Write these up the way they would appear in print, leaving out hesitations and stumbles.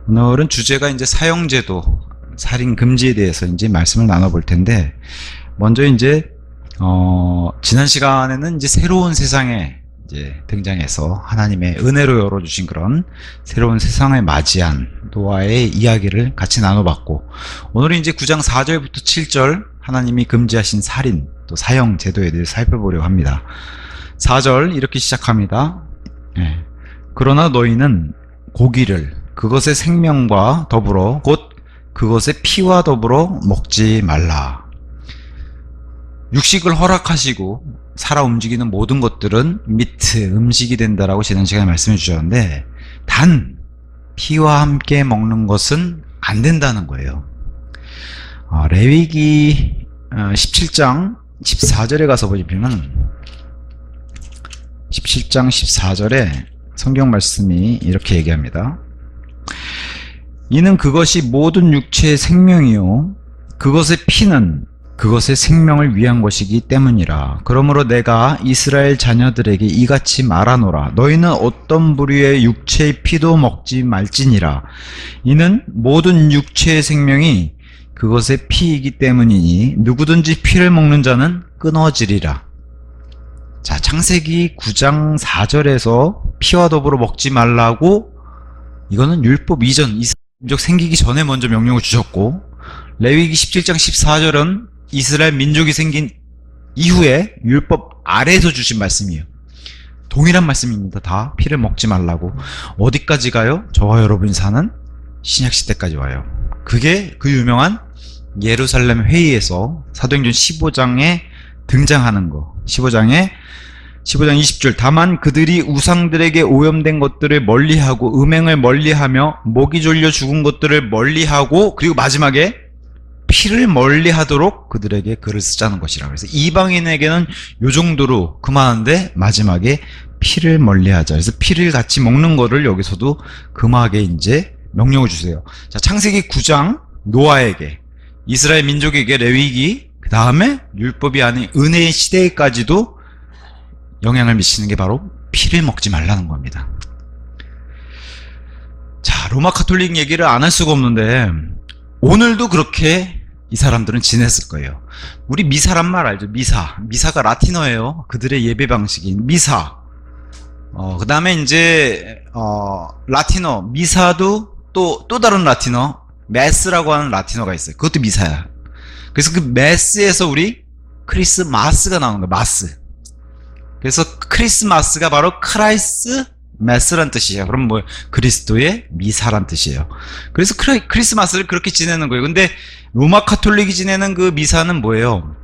오늘은 주제가 이제 사형제도, 살인 금지에 대해서 이제 말씀을 나눠볼 텐데, 먼저 이제 지난 시간에는 이제 새로운 세상에 이제 등장해서 하나님의 은혜로 열어주신 그런 새로운 세상을 맞이한 노아의 이야기를 같이 나눠봤고, 오늘은 이제 9장 4절부터 7절 하나님이 금지하신 살인 또 사형 제도에 대해서 살펴보려고 합니다. 4절 이렇게 시작합니다. 그러나 너희는 고기를 그것의 생명과 더불어 곧 그것의 피와 더불어 먹지 말라. 육식을 허락하시고 살아 움직이는 모든 것들은 미트, 음식이 된다라고 지난 시간에 말씀해 주셨는데, 단 피와 함께 먹는 것은 안 된다는 거예요. 레위기 17장 14절에 가서 보시면 17장 14절에 성경 말씀이 이렇게 얘기합니다. 이는 그것이 모든 육체의 생명이요 그것의 피는 그것의 생명을 위한 것이기 때문이라. 그러므로 내가 이스라엘 자녀들에게 이같이 말하노라. 너희는 어떤 부류의 육체의 피도 먹지 말지니라. 이는 모든 육체의 생명이 그것의 피이기 때문이니 누구든지 피를 먹는 자는 끊어지리라. 자, 창세기 9장 4절에서 피와 더불어 먹지 말라고, 이거는 율법 이전, 이스라엘 민족 생기기 전에 먼저 명령을 주셨고, 레위기 17장 14절은 이스라엘 민족이 생긴 이후에 율법 아래에서 주신 말씀이에요. 동일한 말씀입니다. 다 피를 먹지 말라고. 어디까지 가요? 저와 여러분이 사는 신약시대까지 와요. 그게 그 유명한 예루살렘 회의에서 사도행전 15장에 등장하는 거. 15장 20절. 다만 그들이 우상들에게 오염된 것들을 멀리하고 음행을 멀리하며 목이 졸려 죽은 것들을 멀리하고, 그리고 마지막에 피를 멀리하도록 그들에게 글을 쓰자는 것이라. 그래서 이방인에게는 요 정도로 그만한데 마지막에 피를 멀리하자. 그래서 피를 같이 먹는 거를 여기서도 금하게 이제 명령을 주세요. 자, 창세기 9장 노아에게, 이스라엘 민족에게 레위기, 그 다음에 율법이 아닌 은혜의 시대에까지도 영향을 미치는 게 바로 피를 먹지 말라는 겁니다. 자, 로마 카톨릭 얘기를 안 할 수가 없는데 오늘도 그렇게 이 사람들은 지냈을 거예요. 우리 미사란 말 알죠? 미사가 라틴어예요. 그들의 예배 방식인 미사. 그 다음에 이제 라틴어 미사도 또 다른 라틴어 메스라고 하는 라틴어가 있어요. 그것도 미사야. 그래서 그 메스에서 우리 크리스마스가 나오는 거예요. 마스. 그래서 크리스마스가 바로 크라이스 메스란 뜻이에요. 그럼 뭐 그리스도의 미사란 뜻이에요. 그래서 크리스마스를 그렇게 지내는 거예요. 근데 로마 카톨릭이 지내는 그 미사는 뭐예요?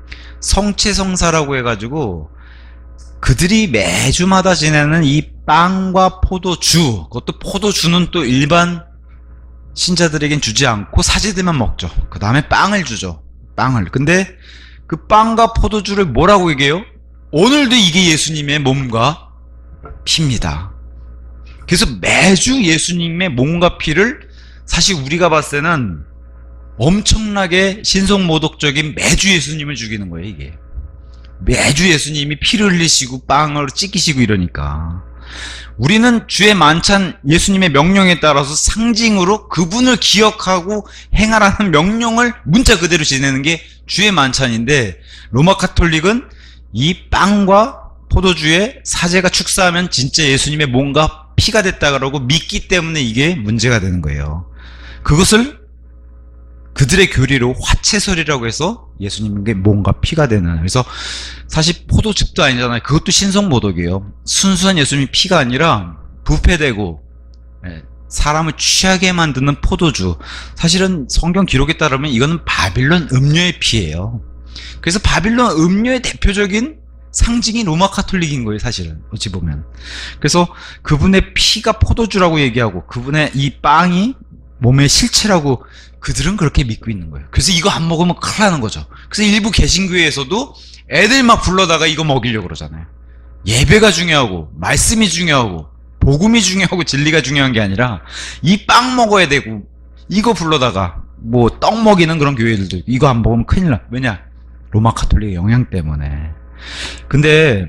성체성사라고 해가지고 그들이 매주마다 지내는 이 빵과 포도주, 그것도 포도주는 또 일반 신자들에겐 주지 않고 사제들만 먹죠. 그 다음에 빵을 주죠. 빵을. 근데 그 빵과 포도주를 뭐라고 얘기해요? 오늘도 이게 예수님의 몸과 피입니다. 그래서 매주 예수님의 몸과 피를, 사실 우리가 봤을 때는 엄청나게 신성모독적인 매주 예수님을 죽이는 거예요. 이게 매주 예수님이 피를 흘리시고 빵을 찢기시고 이러니까 우리는 주의 만찬, 예수님의 명령에 따라서 상징으로 그분을 기억하고 행하라는 명령을 문자 그대로 지내는 게 주의 만찬인데, 로마 카톨릭은 이 빵과 포도주에 사제가 축사하면 진짜 예수님의 몸과 피가 됐다 그러고 믿기 때문에 이게 문제가 되는 거예요. 그것을 그들의 교리로 화채설이라고 해서 예수님의 몸과 피가 되는, 그래서 사실 포도즙도 아니잖아요. 그것도 신성모독이에요. 순수한 예수님의 피가 아니라 부패되고 사람을 취하게 만드는 포도주. 사실은 성경 기록에 따르면 이거는 바빌론 음료의 피예요. 그래서 바빌론 음료의 대표적인 상징이 로마 카톨릭인 거예요, 사실은. 어찌 보면. 그래서 그분의 피가 포도주라고 얘기하고 그분의 이 빵이 몸의 실체라고 그들은 그렇게 믿고 있는 거예요. 그래서 이거 안 먹으면 큰일 나는 거죠. 그래서 일부 개신교회에서도 애들 막 불러다가 이거 먹이려고 그러잖아요. 예배가 중요하고 말씀이 중요하고 복음이 중요하고 진리가 중요한 게 아니라 이 빵 먹어야 되고, 이거 불러다가 뭐 떡 먹이는 그런 교회들도 있고, 이거 안 먹으면 큰일 나. 왜냐? 로마 카톨릭의 영향 때문에. 근데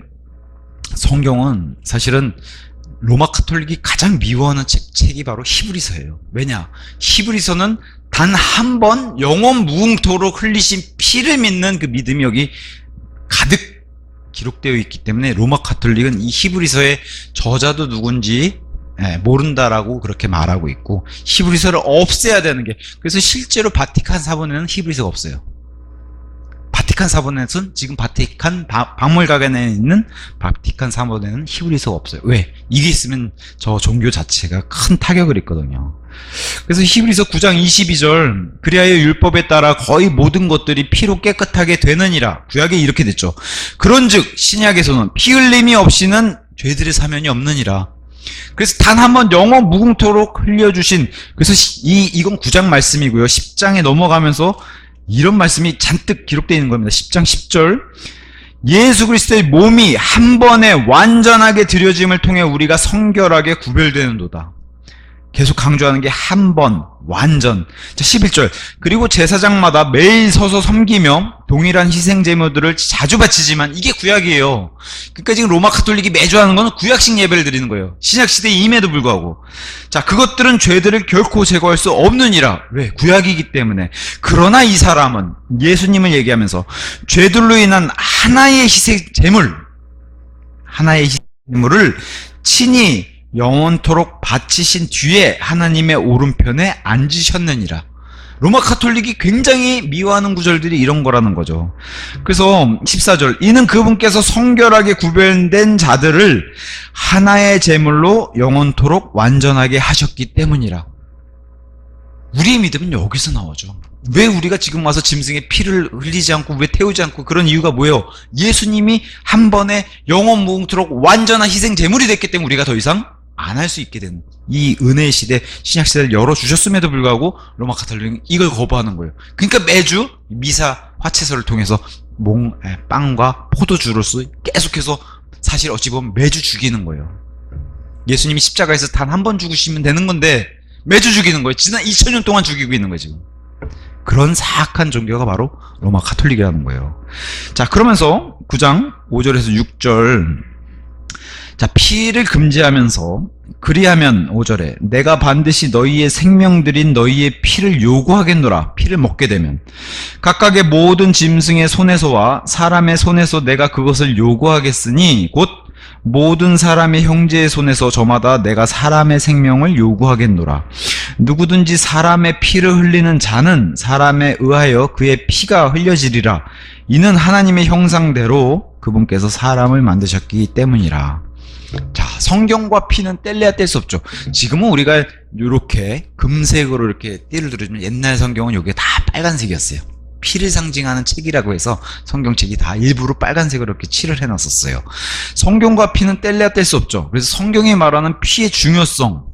성경은 사실은 로마 카톨릭이 가장 미워하는 책이 바로 히브리서예요. 왜냐? 히브리서는 단 한 번 영원 무궁토록 흘리신 피를 믿는 그 믿음이 여기 가득 기록되어 있기 때문에 로마 카톨릭은 이 히브리서의 저자도 누군지 모른다라고 그렇게 말하고 있고, 히브리서를 없애야 되는 게, 그래서 실제로 바티칸 사본에는 히브리서가 없어요. 바티칸 사본에서는 지금 바티칸 박물관에 있는 바티칸 사본에는 히브리서가 없어요. 왜? 이게 있으면 저 종교 자체가 큰 타격을 입거든요. 그래서 히브리서 9장 22절, 그리하여 율법에 따라 거의 모든 것들이 피로 깨끗하게 되느니라. 구약에 이렇게 됐죠. 그런즉 신약에서는 피 흘림이 없이는 죄들의 사면이 없느니라. 그래서 단 한 번 영원 무궁토록 흘려주신, 그래서 이건 9장 말씀이고요. 10장에 넘어가면서 이런 말씀이 잔뜩 기록되어 있는 겁니다. 10장 10절, 예수 그리스도의 몸이 한 번에 완전하게 드려짐을 통해 우리가 성결하게 구별되는도다. 계속 강조하는 게 한 번, 완전. 자, 11절. 그리고 제사장마다 매일 서서 섬기며 동일한 희생 제물들을 자주 바치지만, 이게 구약이에요. 그러니까 지금 로마 카톨릭이 매주 하는 건 구약식 예배를 드리는 거예요. 신약 시대임에도 불구하고. 자, 그것들은 죄들을 결코 제거할 수 없느니라. 왜? 구약이기 때문에. 그러나 이 사람은, 예수님을 얘기하면서 죄들로 인한 하나의 희생 제물을 친히 영원토록 바치신 뒤에 하나님의 오른편에 앉으셨느니라. 로마 카톨릭이 굉장히 미워하는 구절들이 이런 거라는 거죠. 그래서 14절, 이는 그분께서 성결하게 구별된 자들을 하나의 제물로 영원토록 완전하게 하셨기 때문이라. 우리의 믿음은 여기서 나오죠. 왜 우리가 지금 와서 짐승의 피를 흘리지 않고, 왜 태우지 않고, 그런 이유가 뭐예요? 예수님이 한 번에 영원 무궁토록 완전한 희생 제물이 됐기 때문에 우리가 더 이상 안 할 수 있게 된, 이 은혜의 시대, 신약 시대를 열어주셨음에도 불구하고 로마 카톨릭은 이걸 거부하는 거예요. 그러니까 매주 미사 화채서를 통해서 빵과 포도주로서 계속해서, 사실 어찌 보면 매주 죽이는 거예요. 예수님이 십자가에서 단 한 번 죽으시면 되는 건데 매주 죽이는 거예요. 지난 2000년 동안 죽이고 있는 거예요, 지금. 그런 사악한 종교가 바로 로마 카톨릭이라는 거예요. 자, 그러면서 9장 5절에서 6절, 자, 피를 금지하면서, 그리하면 5절에 내가 반드시 너희의 생명들인 너희의 피를 요구하겠노라. 피를 먹게 되면 각각의 모든 짐승의 손에서와 사람의 손에서 내가 그것을 요구하겠으니 곧 모든 사람의 형제의 손에서 저마다 내가 사람의 생명을 요구하겠노라. 누구든지 사람의 피를 흘리는 자는 사람에 의하여 그의 피가 흘려지리라. 이는 하나님의 형상대로 그분께서 사람을 만드셨기 때문이라. 자, 성경과 피는 뗄래야 뗄 수 없죠. 지금은 우리가 이렇게 금색으로 이렇게 띠를 두르면, 옛날 성경은 이게 다 빨간색이었어요. 피를 상징하는 책이라고 해서 성경책이 다 일부러 빨간색으로 이렇게 칠을 해놨었어요. 성경과 피는 뗄래야 뗄 수 없죠. 그래서 성경이 말하는 피의 중요성,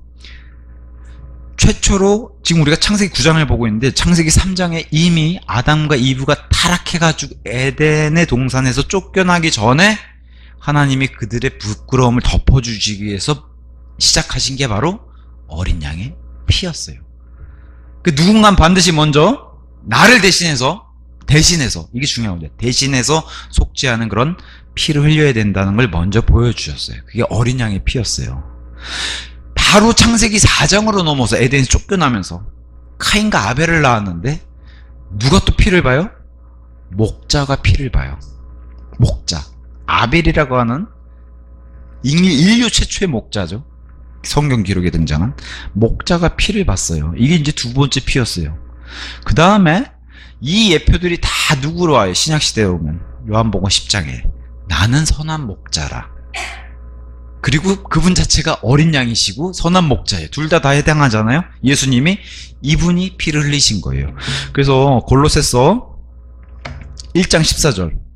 최초로 지금 우리가 창세기 9장을 보고 있는데, 창세기 3장에 이미 아담과 이브가 타락해가지고 에덴의 동산에서 쫓겨나기 전에 하나님이 그들의 부끄러움을 덮어주시기 위해서 시작하신 게 바로 어린 양의 피였어요. 그 누군가는 반드시 먼저 나를 대신해서, 이게 중요한 거죠. 대신해서 속죄하는 그런 피를 흘려야 된다는 걸 먼저 보여주셨어요. 그게 어린 양의 피였어요. 바로 창세기 4장으로 넘어서 에덴에서 쫓겨나면서 카인과 아벨을 낳았는데, 누가 또 피를 봐요? 목자가 피를 봐요. 목자. 아벨이라고 하는 인류 최초의 목자죠. 성경 기록에 등장한 목자가 피를 봤어요. 이게 이제 두 번째 피였어요. 그 다음에 이 예표들이 다 누구로 와요? 신약시대에 오면 요한복음 10장에 나는 선한 목자라. 그리고 그분 자체가 어린 양이시고 선한 목자예요. 둘 다 해당하잖아요. 예수님이 이분이 피를 흘리신 거예요. 그래서 골로새서 1장 14절,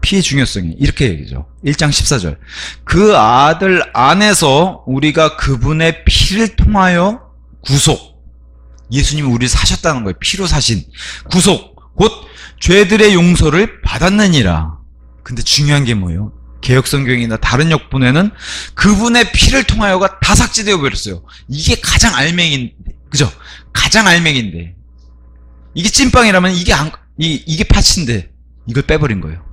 피의 중요성이 이렇게 얘기죠. 1장 14절, 그 아들 안에서 우리가 그분의 피를 통하여 구속, 예수님이 우리를 사셨다는 거예요. 피로 사신 구속, 곧 죄들의 용서를 받았느니라. 근데 중요한 게 뭐예요? 개역성경이나 다른 역본에는 그분의 피를 통하여가 다 삭제되어 버렸어요. 이게 가장 알맹인데, 그죠? 가장 알맹인데, 이게 찐빵이라면 이게 팥인데 이걸 빼버린 거예요.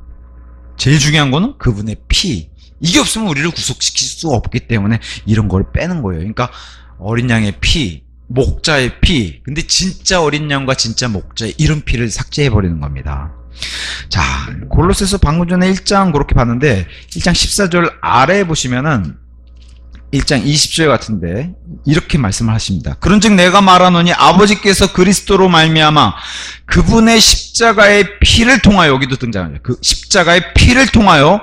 제일 중요한 거는 그분의 피, 이게 없으면 우리를 구속시킬 수 없기 때문에 이런 걸 빼는 거예요. 그러니까 어린 양의 피, 목자의 피, 근데 진짜 어린 양과 진짜 목자의 이런 피를 삭제해버리는 겁니다. 자, 골로새서 방금 전에 1장 그렇게 봤는데 1장 14절 아래에 보시면은 1장 20절 같은데 이렇게 말씀을 하십니다. 그런즉 내가 말하노니 아버지께서 그리스도로 말미암아 그분의 십자가의 피를 통하여, 여기도 등장하죠. 그 십자가의 피를 통하여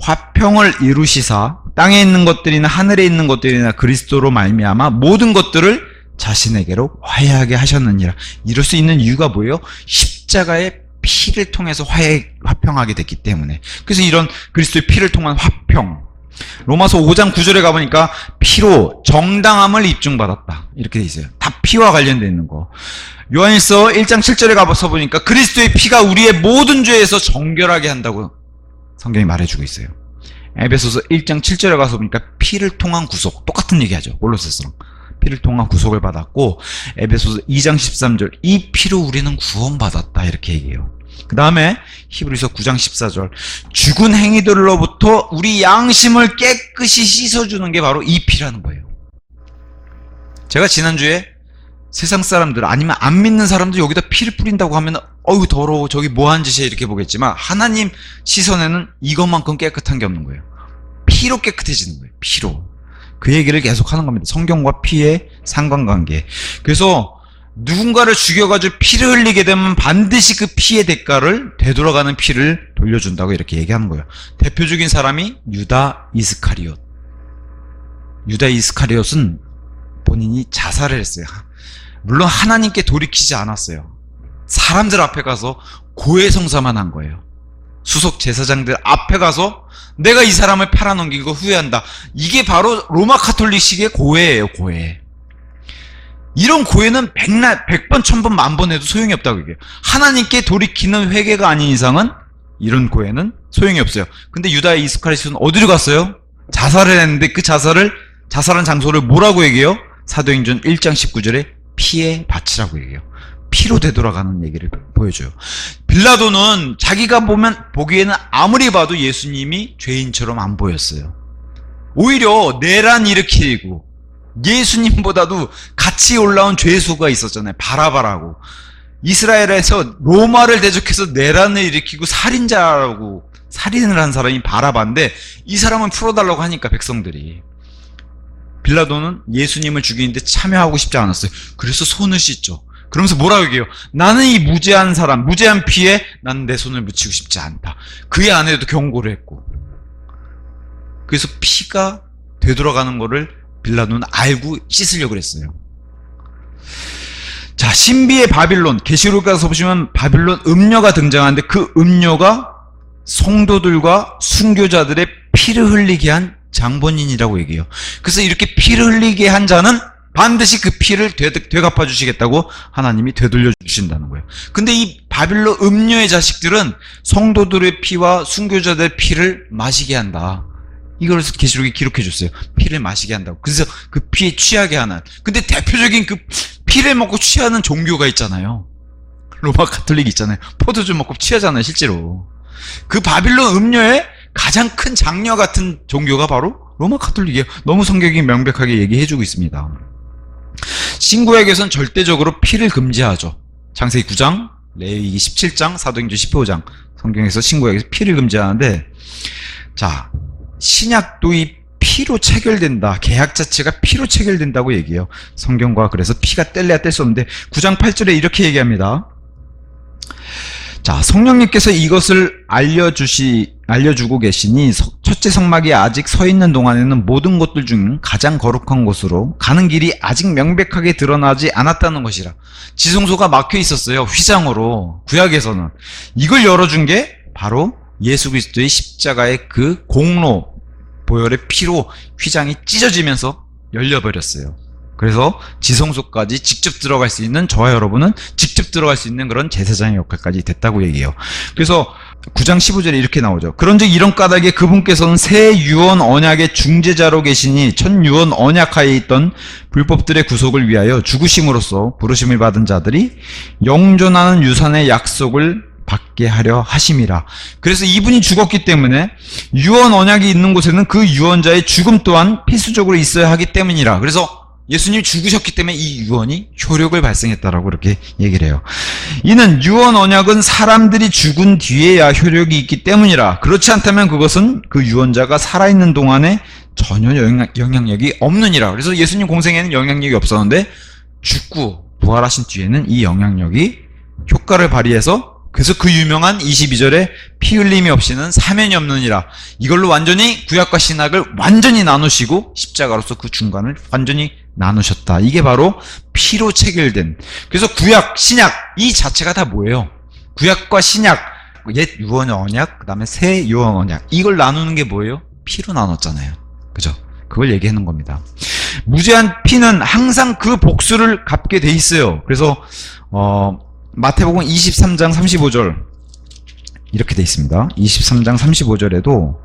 화평을 이루시사 땅에 있는 것들이나 하늘에 있는 것들이나 그리스도로 말미암아 모든 것들을 자신에게로 화해하게 하셨느니라. 이럴 수 있는 이유가 뭐예요? 십자가의 피를 통해서 화평하게 됐기 때문에. 그래서 이런 그리스도의 피를 통한 화평, 로마서 5장 9절에 가보니까 피로 정당함을 입증받았다 이렇게 돼 있어요. 다 피와 관련되어 있는 거. 요한일서 1장 7절에 가서 보니까 그리스도의 피가 우리의 모든 죄에서 정결하게 한다고 성경이 말해주고 있어요. 에베소서 1장 7절에 가서 보니까 피를 통한 구속, 똑같은 얘기하죠. 골로새서랑 피를 통한 구속을 받았고, 에베소서 2장 13절 이 피로 우리는 구원받았다 이렇게 얘기해요. 그 다음에 히브리서 9장 14절 죽은 행위들로부터 우리 양심을 깨끗이 씻어주는 게 바로 이 피라는 거예요. 제가 지난주에 세상 사람들 아니면 안 믿는 사람들 여기다 피를 뿌린다고 하면 어휴 더러워 저기 뭐하는 짓이야 이렇게 보겠지만, 하나님 시선에는 이것만큼 깨끗한 게 없는 거예요. 피로 깨끗해지는 거예요. 피로. 그 얘기를 계속 하는 겁니다. 성경과 피의 상관관계. 그래서 누군가를 죽여가지고 피를 흘리게 되면 반드시 그 피의 대가를, 되돌아가는 피를 돌려준다고 이렇게 얘기하는 거예요. 대표적인 사람이 유다 이스카리옷. 유다 이스카리옷은 본인이 자살을 했어요. 물론 하나님께 돌이키지 않았어요. 사람들 앞에 가서 고해성사만 한 거예요. 수석 제사장들 앞에 가서 내가 이 사람을 팔아넘긴 거 후회한다. 이게 바로 로마 카톨릭식의 고해예요. 고해. 이런 고해는 100번, 1000번, 10,000번 해도 소용이 없다고 얘기해요. 하나님께 돌이키는 회개가 아닌 이상은 이런 고해는 소용이 없어요. 근데 유다 이스카리ot은 어디로 갔어요? 자살을 했는데 그 자살한 장소를 뭐라고 얘기해요? 사도행전 1장 19절에 피의 밭이라고 얘기해요. 피로 되돌아가는 얘기를 보여줘요. 빌라도는 자기가 보기에는 아무리 봐도 예수님이 죄인처럼 안 보였어요. 오히려 내란 일으키고 예수님보다도 같이 올라온 죄수가 있었잖아요. 바라바라고. 이스라엘에서 로마를 대적해서 내란을 일으키고 살인자라고 살인을 한 사람이 바라바인데 이 사람은 풀어달라고 하니까 백성들이. 빌라도는 예수님을 죽이는데 참여하고 싶지 않았어요. 그래서 손을 씻죠. 그러면서 뭐라고 얘기해요? 나는 이 무죄한 사람, 무죄한 피에 나는 내 손을 묻히고 싶지 않다. 그의 아내도 경고를 했고. 그래서 피가 되돌아가는 거를 빌라도는 알고 씻으려고 그랬어요. 자, 신비의 바빌론, 계시록 가서 보시면 바빌론 음녀가 등장하는데 그 음녀가 성도들과 순교자들의 피를 흘리게 한 장본인이라고 얘기해요. 그래서 이렇게 피를 흘리게 한 자는 반드시 그 피를 되갚아 주시겠다고 하나님이 되돌려 주신다는 거예요. 근데 이 바빌론 음녀의 자식들은 성도들의 피와 순교자들의 피를 마시게 한다. 이걸 계시록에 기록해 줬어요. 피를 마시게 한다고. 그래서 그 피에 취하게 하는. 근데 대표적인 그 피를 먹고 취하는 종교가 있잖아요. 로마 가톨릭 있잖아요. 포도주 먹고 취하잖아요, 실제로. 그 바빌론 음녀의 가장 큰 장녀 같은 종교가 바로 로마 가톨릭이에요. 너무 성경이 명백하게 얘기해주고 있습니다. 신구약에서는 절대적으로 피를 금지하죠. 창세기 9장, 레위기 17장, 사도행전 15장. 성경에서 신구약에서 피를 금지하는데, 자, 신약도 이 피로 체결된다. 계약 자체가 피로 체결된다고 얘기해요. 성경과. 그래서 피가 뗄래야 뗄 수 없는데 9장 8절에 이렇게 얘기합니다. 자, 성령님께서 이것을 알려주고 계시니 첫째 성막이 아직 서 있는 동안에는 모든 것들 중 가장 거룩한 곳으로 가는 길이 아직 명백하게 드러나지 않았다는 것이라. 지성소가 막혀 있었어요. 휘장으로. 구약에서는. 이걸 열어준 게 바로 예수 그리스도의 십자가의 그 공로, 보혈의 피로 휘장이 찢어지면서 열려버렸어요. 그래서 지성소까지 직접 들어갈 수 있는, 저와 여러분은 직접 들어갈 수 있는 그런 제사장의 역할까지 됐다고 얘기해요. 그래서 9장 15절에 이렇게 나오죠. 그런즉 이런 까닭에 그분께서는 새 유언 언약의 중재자로 계시니 첫 유언 언약하에 있던 불법들의 구속을 위하여 죽으심으로써 부르심을 받은 자들이 영존하는 유산의 약속을 받게 하려 하심이라. 그래서 이분이 죽었기 때문에 유언 언약이 있는 곳에는 그 유언자의 죽음 또한 필수적으로 있어야 하기 때문이라. 그래서 예수님이 죽으셨기 때문에 이 유언이 효력을 발생했다라고 이렇게 얘기를 해요. 이는 유언 언약은 사람들이 죽은 뒤에야 효력이 있기 때문이라. 그렇지 않다면 그것은 그 유언자가 살아있는 동안에 전혀 영향력이 없느니라. 그래서 예수님 공생에는 영향력이 없었는데 죽고 부활하신 뒤에는 이 영향력이 효과를 발휘해서, 그래서 그 유명한 22절에 피 흘림이 없이는 사면이 없느니라. 이걸로 완전히 구약과 신약을 완전히 나누시고 십자가로서 그 중간을 완전히 나누셨다. 이게 바로 피로 체결된. 그래서 구약, 신약 이 자체가 다 뭐예요? 구약과 신약, 옛 유언 언약, 그 다음에 새 유언 언약, 이걸 나누는 게 뭐예요? 피로 나눴잖아요. 그죠? 그걸 얘기하는 겁니다. 무죄한 피는 항상 그 복수를 갚게 돼 있어요. 그래서 마태복음 23장 35절 이렇게 돼 있습니다. 23장 35절에도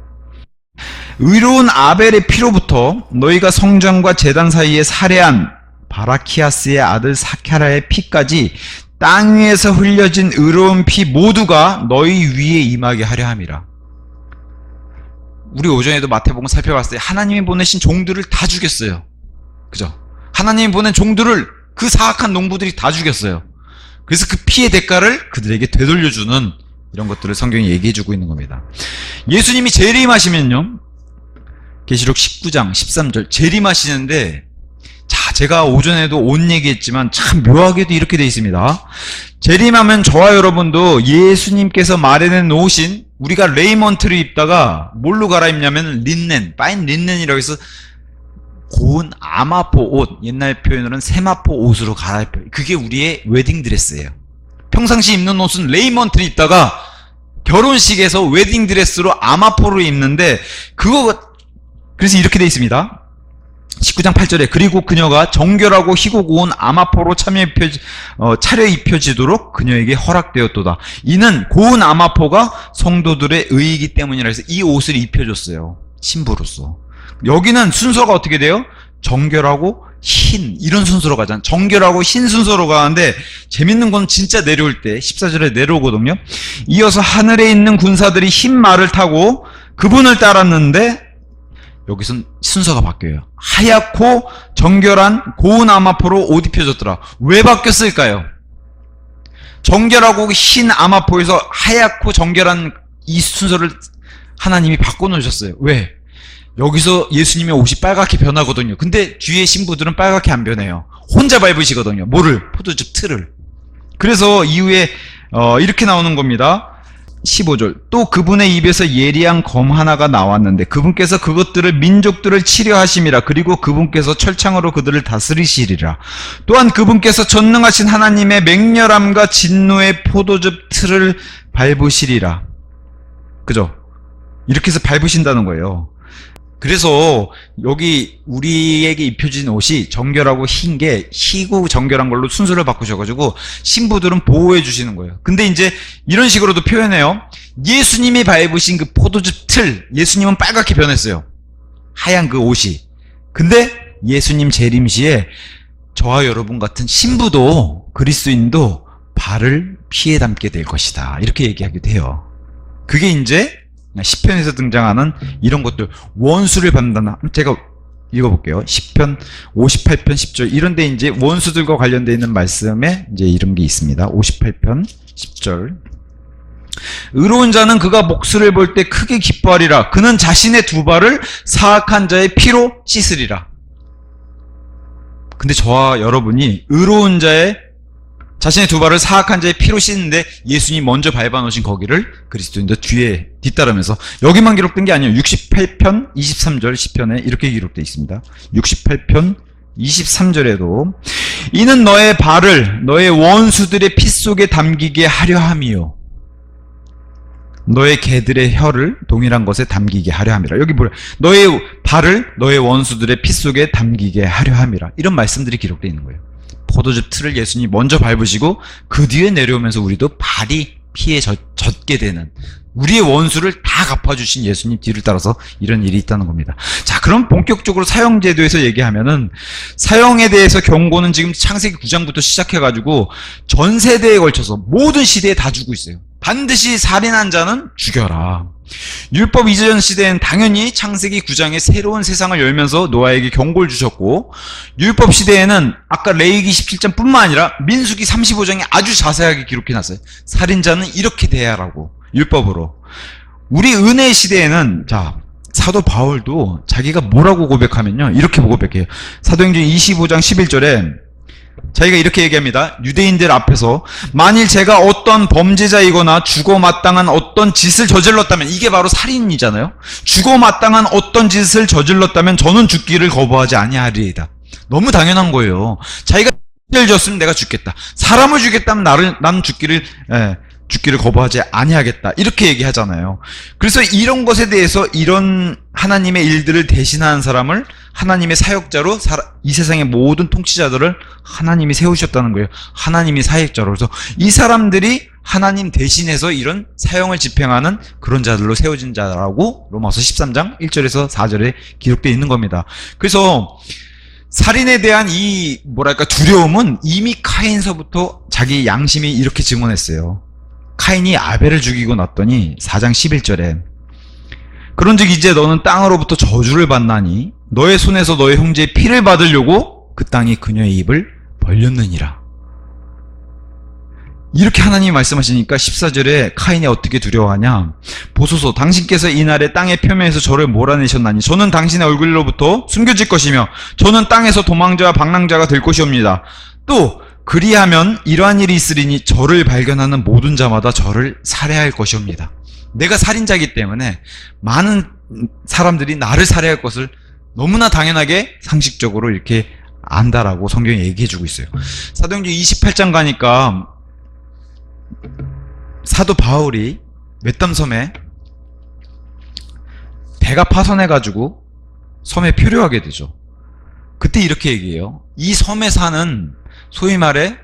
의로운 아벨의 피로부터 너희가 성전과 제단 사이에 살해한 바라키아스의 아들 사케라의 피까지 땅 위에서 흘려진 의로운 피 모두가 너희 위에 임하게 하려 함이라. 우리 오전에도 마태복음 살펴봤을 때 하나님이 보내신 종들을 다 죽였어요. 그죠? 하나님이 보낸 종들을 그 사악한 농부들이 다 죽였어요. 그래서 그 피의 대가를 그들에게 되돌려주는 이런 것들을 성경이 얘기해주고 있는 겁니다. 예수님이 재림하시면요, 계시록 19장 13절 재림하시는데, 자, 제가 오전에도 옷 얘기했지만 참 묘하게도 이렇게 되어 있습니다. 재림하면 저와 여러분도 예수님께서 마련해 놓으신, 우리가 레이먼트를 입다가 뭘로 갈아입냐면 린넨, 파인 린넨이라고 해서 고운 아마포 옷, 옛날 표현으로는 세마포 옷으로 갈아입혀요. 그게 우리의 웨딩드레스예요. 평상시 입는 옷은 레이먼트를 입다가 결혼식에서 웨딩드레스로 아마포로 입는데, 그래서 이렇게 되어 있습니다. 19장 8절에 그리고 그녀가 정결하고 희고 고운 아마포로 차려입혀지도록 그녀에게 허락되었도다. 이는 고운 아마포가 성도들의 의이기 때문이라 해서 이 옷을 입혀줬어요. 신부로서. 여기는 순서가 어떻게 돼요? 정결하고 흰, 이런 순서로 가잖아요. 정결하고 흰 순서로 가는데, 재밌는 건 진짜 내려올 때 14절에 내려오거든요. 이어서 하늘에 있는 군사들이 흰 말을 타고 그분을 따랐는데, 여기선 순서가 바뀌어요. 하얗고 정결한 고운 아마포로 옷 입혀졌더라. 왜 바뀌었을까요? 정결하고 흰 아마포에서 하얗고 정결한 이 순서를 하나님이 바꿔놓으셨어요. 왜? 여기서 예수님의 옷이 빨갛게 변하거든요. 근데 뒤에 신부들은 빨갛게 안 변해요. 혼자 밟으시거든요. 뭐를? 포도즙 틀을. 그래서 이후에 이렇게 나오는 겁니다. 15절. 또 그분의 입에서 예리한 검 하나가 나왔는데 그분께서 그것들을 민족들을 치려하심이라. 그리고 그분께서 철창으로 그들을 다스리시리라. 또한 그분께서 전능하신 하나님의 맹렬함과 진노의 포도즙 틀을 밟으시리라. 그죠? 이렇게 해서 밟으신다는 거예요. 그래서 여기 우리에게 입혀진 옷이 정결하고 흰 게 희고 정결한 걸로 순서를 바꾸셔가지고 신부들은 보호해 주시는 거예요. 근데 이제 이런 식으로도 표현해요. 예수님이 밟으신 그 포도즙 틀, 예수님은 빨갛게 변했어요. 하얀 그 옷이. 근데 예수님 재림 시에 저와 여러분 같은 신부도, 그리스도인도 발을 피에 담게 될 것이다. 이렇게 얘기하기도 해요. 그게 이제 시편에서 등장하는 이런 것들, 원수를 밟는다. 제가 읽어볼게요. 시편 58편 10절. 이런데 이제 원수들과 관련되어 있는 말씀에 이제 이런 게 있습니다. 58편 10절. 의로운 자는 그가 목수를 볼 때 크게 기뻐하리라. 그는 자신의 두 발을 사악한 자의 피로 씻으리라. 근데 저와 여러분이 의로운 자의 자신의 두 발을 사악한 자의 피로 씻는데 예수님이 먼저 밟아놓으신 거기를 그리스도인들 뒤에 뒤따르면서, 여기만 기록된 게 아니에요. 68편 23절 시편에 이렇게 기록되어 있습니다. 68편 23절에도 이는 너의 발을 너의 원수들의 피 속에 담기게 하려 함이요 너의 개들의 혀를 동일한 것에 담기게 하려 함이라. 여기 뭐래? 너의 발을 너의 원수들의 피 속에 담기게 하려 함이라. 이런 말씀들이 기록되어 있는 거예요. 포도즙 틀을 예수님이 먼저 밟으시고 그 뒤에 내려오면서 우리도 발이 피에 젖게 되는, 우리의 원수를 다 갚아주신 예수님 뒤를 따라서 이런 일이 있다는 겁니다. 자, 그럼 본격적으로 사형제도에서 얘기하면은, 사형에 대해서 경고는 지금 창세기 9장부터 시작해가지고 전 세대에 걸쳐서 모든 시대에 다 주고 있어요. 반드시 살인한 자는 죽여라. 율법 이전 시대엔 당연히 창세기 9장에 새로운 세상을 열면서 노아에게 경고를 주셨고, 율법 시대에는 아까 레위기 17장 뿐만 아니라 민수기 35장에 아주 자세하게 기록해놨어요. 살인자는 이렇게 대하라고, 율법으로. 우리 은혜 시대에는, 자, 사도 바울도 자기가 뭐라고 고백하면요, 이렇게 고백해요. 사도행전 25장 11절에 자기가 이렇게 얘기합니다. 유대인들 앞에서 만일 제가 어떤 범죄자이거나 죽어마땅한 어떤 짓을 저질렀다면, 이게 바로 살인이잖아요. 죽어마땅한 어떤 짓을 저질렀다면 저는 죽기를 거부하지 아니하리이다. 너무 당연한 거예요. 자기가 죄를 졌으면 내가 죽겠다. 사람을 죽겠다면 난 죽기를 거부하지 아니하겠다. 이렇게 얘기하잖아요. 그래서 이런 것에 대해서, 이런 하나님의 일들을 대신하는 사람을 하나님의 사역자로, 이 세상의 모든 통치자들을 하나님이 세우셨다는 거예요. 하나님이 사역자로. 그래서 이 사람들이 하나님 대신해서 이런 사형을 집행하는 그런 자들로 세워진 자라고 로마서 13장 1절에서 4절에 기록되어 있는 겁니다. 그래서 살인에 대한 이 두려움은 이미 카인서부터 자기 양심이 이렇게 증언했어요. 카인이 아벨을 죽이고 났더니 4장 11절에 그런즉 이제 너는 땅으로부터 저주를 받나니 너의 손에서 너의 형제의 피를 받으려고 그 땅이 그녀의 입을 벌렸느니라. 이렇게 하나님이 말씀하시니까 14절에 카인이 어떻게 두려워하냐. 보소서 당신께서 이날에 땅의 표면에서 저를 몰아내셨나니 저는 당신의 얼굴로부터 숨겨질 것이며 저는 땅에서 도망자와 방랑자가 될 것이옵니다. 또 그리하면 이러한 일이 있으리니 저를 발견하는 모든 자마다 저를 살해할 것이옵니다. 내가 살인자이기 때문에 많은 사람들이 나를 살해할 것을 너무나 당연하게 상식적으로 이렇게 안다라고 성경이 얘기해주고 있어요. 사도행전 28장 가니까 사도 바울이 맷담섬에 배가 파손해가지고 섬에 표류하게 되죠. 그때 이렇게 얘기해요. 이 섬에 사는 소위 말해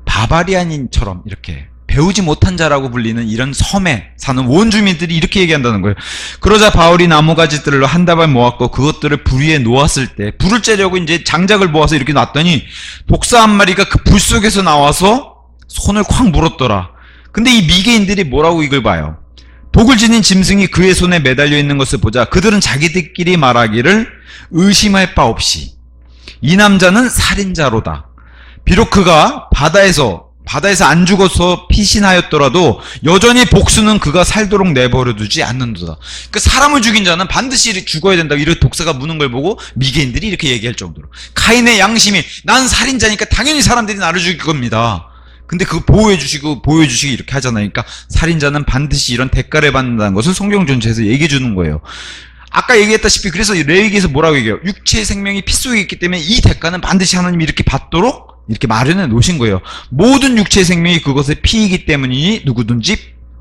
바바리안인처럼 이렇게 배우지 못한 자라고 불리는 이런 섬에 사는 원주민들이 이렇게 얘기한다는 거예요. 그러자 바울이 나무가지들을 한 다발 모았고 그것들을 불 위에 놓았을 때 불을 쬐려고 이제 장작을 모아서 이렇게 놨더니 독사 한 마리가 그 불 속에서 나와서 손을 콱 물었더라. 근데 이 미개인들이 뭐라고 이걸 봐요. 독을 지닌 짐승이 그의 손에 매달려 있는 것을 보자 그들은 자기들끼리 말하기를 의심할 바 없이 이 남자는 살인자로다. 비록 그가 바다에서 안 죽어서 피신하였더라도 여전히 복수는 그가 살도록 내버려두지 않는도다. 그러니까 사람을 죽인 자는 반드시 죽어야 된다. 이렇게 독사가 무는 걸 보고 미개인들이 이렇게 얘기할 정도로. 카인의 양심이 난 살인자니까 당연히 사람들이 나를 죽일 겁니다. 근데 그거 보호해주시고 이렇게 하잖아요. 그러니까 살인자는 반드시 이런 대가를 받는다는 것을 성경 전체에서 얘기해 주는 거예요. 아까 얘기했다시피 그래서 레위기에서 뭐라고 얘기해요? 육체의 생명이 피 속에 있기 때문에 이 대가는 반드시 하나님이 이렇게 받도록 이렇게 마련해 놓으신 거예요. 모든 육체의 생명이 그것의 피이기 때문이니 누구든지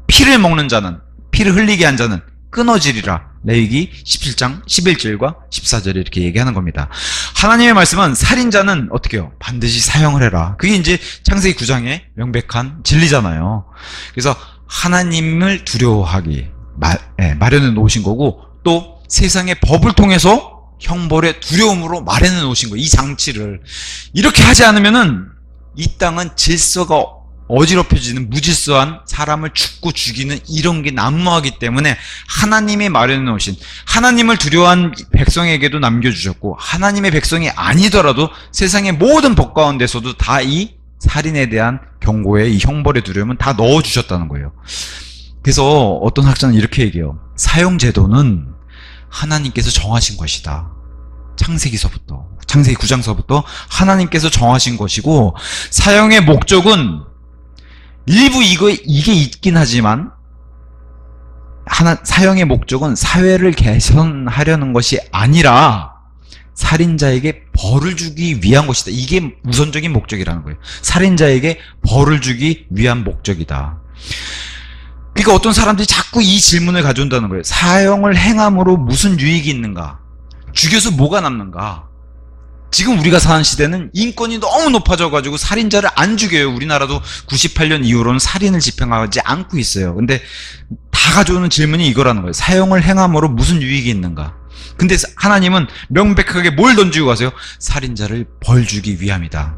피를 먹는 자는, 피를 흘리게 한 자는 끊어지리라. 레위기 17장 11절과 14절에 이렇게 얘기하는 겁니다. 하나님의 말씀은 살인자는 어떻게 해요? 반드시 사형을 해라. 그게 이제 창세기 9장의 명백한 진리잖아요. 그래서 하나님을 두려워하기 마련해 놓으신 거고, 또 세상의 법을 통해서 형벌의 두려움으로 마련해 놓으신 거예요. 이 장치를. 이렇게 하지 않으면은 이 땅은 질서가 어지럽혀지는 무질서한 사람을 죽고 죽이는 이런 게 난무하기 때문에 하나님이 마련해 놓으신, 하나님을 두려워한 백성에게도 남겨주셨고 하나님의 백성이 아니더라도 세상의 모든 법 가운데서도 다 이 살인에 대한 경고의 이 형벌의 두려움은 다 넣어주셨다는 거예요. 그래서 어떤 학자는 이렇게 얘기해요. 사형제도는 하나님께서 정하신 것이다. 창세기 9장서부터 하나님께서 정하신 것이고, 사형의 목적은 일부 이게 있긴 하지만 사형의 목적은 사회를 개선하려는 것이 아니라 살인자에게 벌을 주기 위한 것이다. 이게 우선적인 목적이라는 거예요. 살인자에게 벌을 주기 위한 목적이다. 그러니까 어떤 사람들이 자꾸 이 질문을 가져온다는 거예요. 사형을 행함으로 무슨 유익이 있는가? 죽여서 뭐가 남는가? 지금 우리가 사는 시대는 인권이 너무 높아져가지고 살인자를 안 죽여요. 우리나라도 98년 이후로는 살인을 집행하지 않고 있어요. 근데 다 가져오는 질문이 이거라는 거예요. 사형을 행함으로 무슨 유익이 있는가? 근데 하나님은 명백하게 뭘 던지고 가세요? 살인자를 벌 주기 위함이다.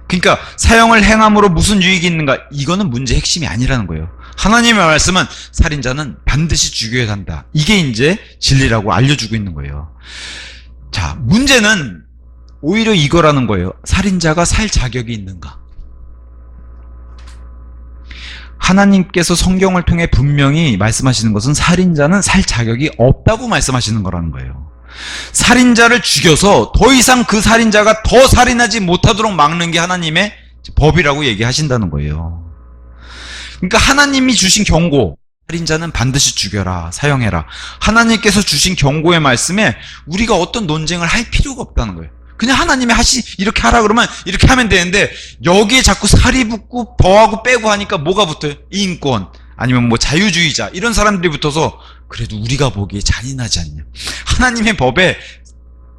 그러니까 사형을 행함으로 무슨 유익이 있는가? 이거는 문제의 핵심이 아니라는 거예요. 하나님의 말씀은 살인자는 반드시 죽여야 한다. 이게 이제 진리라고 알려주고 있는 거예요. 자, 문제는 오히려 이거라는 거예요. 살인자가 살 자격이 있는가? 하나님께서 성경을 통해 분명히 말씀하시는 것은 살인자는 살 자격이 없다고 말씀하시는 거라는 거예요. 살인자를 죽여서 더 이상 그 살인자가 더 살인하지 못하도록 막는 게 하나님의 법이라고 얘기하신다는 거예요. 그러니까 하나님이 주신 경고, 살인자는 반드시 죽여라, 사형해라. 하나님께서 주신 경고의 말씀에 우리가 어떤 논쟁을 할 필요가 없다는 거예요. 그냥 하나님이 이렇게 하라 그러면 이렇게 하면 되는데, 여기에 자꾸 살이 붙고 더하고 빼고 하니까 뭐가 붙어요? 인권, 아니면 뭐 자유주의자, 이런 사람들이 붙어서 그래도 우리가 보기에 잔인하지 않냐. 하나님의 법에